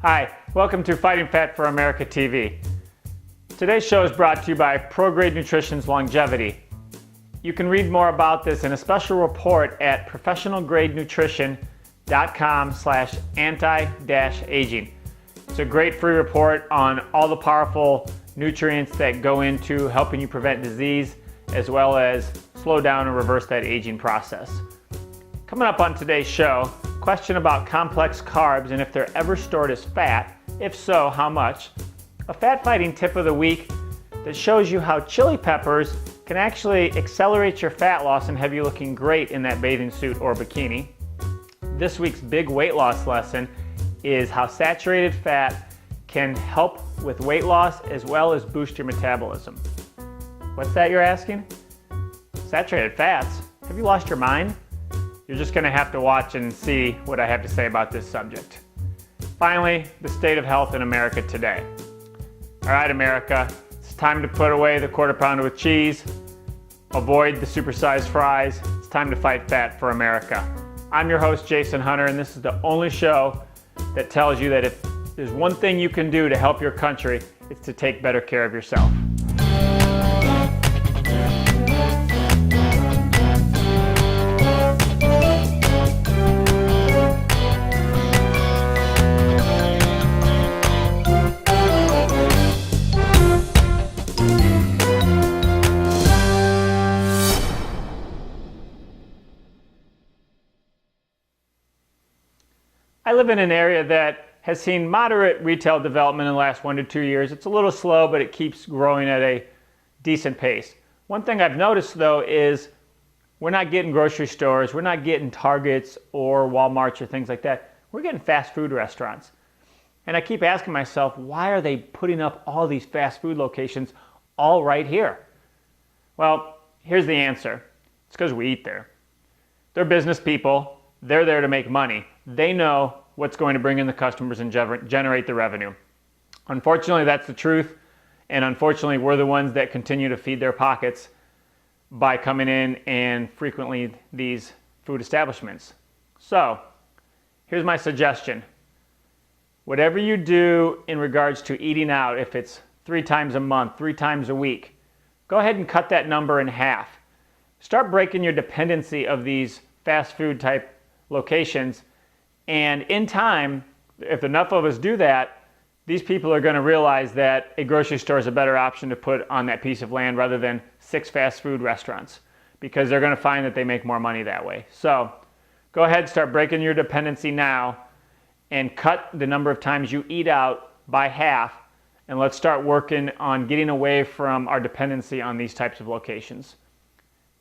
Hi, welcome to Fighting Fat for America TV. Today's show is brought to you by ProGrade Nutrition's Longevity. You can read more about this in a special report at professionalgradenutrition.com/anti-aging. It's a great free report on all the powerful nutrients that go into helping you prevent disease as well as slow down and reverse that aging process. Coming up on today's show, question about complex carbs and if they're ever stored as fat. If so, how much? A fat fighting tip of the week that shows you how chili peppers can actually accelerate your fat loss and have you looking great in that bathing suit or bikini. This week's big weight loss lesson is how saturated fat can help with weight loss as well as boost your metabolism. What's that you're asking? Saturated fats? Have you lost your mind? You're just going to have to watch and see what I have to say about this subject. Finally, the state of health in America today. All right, America, it's time to put away the quarter pounder with cheese, avoid the supersized fries. It's time to fight fat for America. I'm your host, Jason Hunter, and this is the only show that tells you that if there's one thing you can do to help your country, it's to take better care of yourself. I live in an area that has seen moderate retail development in the last 1 to 2 years. It's a little slow, but it keeps growing at a decent pace. One thing I've noticed though is we're not getting grocery stores, we're not getting Targets or Walmarts or things like that. We're getting fast food restaurants. And I keep asking myself, why are they putting up all these fast food locations all right here? Well, here's the answer. It's because we eat there. They're business people. They're there to make money. They know what's going to bring in the customers and generate the revenue. Unfortunately, that's the truth. And unfortunately, we're the ones that continue to feed their pockets by coming in and frequently these food establishments. So here's my suggestion. Whatever you do in regards to eating out, if it's 3 times a month, 3 times a week, go ahead and cut that number in half. Start breaking your dependency of these fast food type locations, and in time, if enough of us do that, these people are going to realize that a grocery store is a better option to put on that piece of land rather than 6 fast food restaurants, because they're going to find that they make more money that way. So go ahead, start breaking your dependency now and cut the number of times you eat out by half, and let's start working on getting away from our dependency on these types of locations.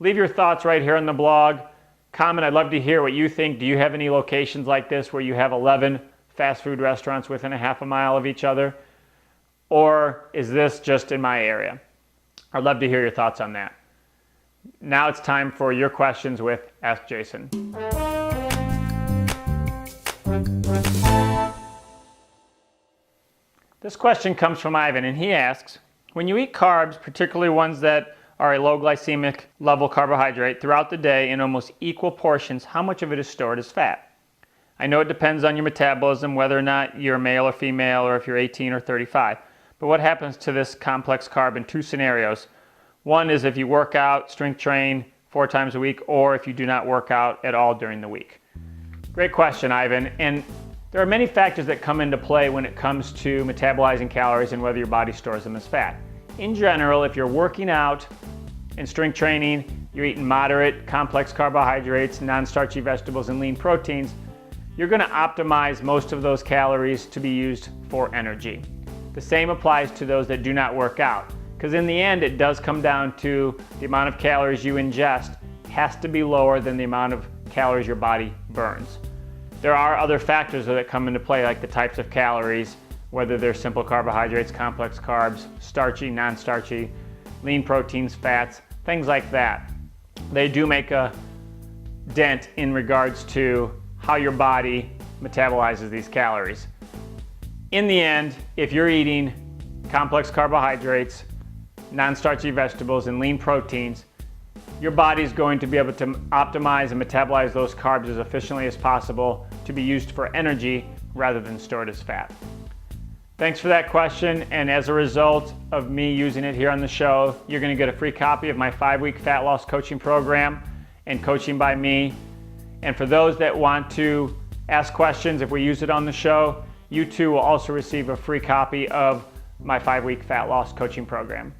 Leave your thoughts right here on the blog. Comment, I'd love to hear what you think. Do you have any locations like this where you have 11 fast food restaurants within a half a mile of each other? Or is this just in my area? I'd love to hear your thoughts on that. Now it's time for your questions with Ask Jason. This question comes from Ivan, and he asks, when you eat carbs, particularly ones that are a low glycemic level carbohydrate throughout the day in almost equal portions, how much of it is stored as fat? I know it depends on your metabolism, whether or not you're male or female, or if you're 18 or 35. But what happens to this complex carb in 2 scenarios? One is if you work out, strength train 4 times a week, or if you do not work out at all during the week. Great question, Ivan. And there are many factors that come into play when it comes to metabolizing calories and whether your body stores them as fat. In general, if you're working out and strength training, you're eating moderate, complex carbohydrates, non-starchy vegetables, and lean proteins, you're going to optimize most of those calories to be used for energy. The same applies to those that do not work out, because in the end, it does come down to the amount of calories you ingest has to be lower than the amount of calories your body burns. There are other factors that come into play, like the types of calories, whether they're simple carbohydrates, complex carbs, starchy, non-starchy, lean proteins, fats, things like that. They do make a dent in regards to how your body metabolizes these calories. In the end, if you're eating complex carbohydrates, non-starchy vegetables, and lean proteins, your body's going to be able to optimize and metabolize those carbs as efficiently as possible to be used for energy rather than stored as fat? Thanks for that question, and as a result of me using it here on the show, you're going to get a free copy of my 5-week fat loss coaching program and coaching by me. And for those that want to ask questions if we use it on the show, you too will also receive a free copy of my 5-week fat loss coaching program.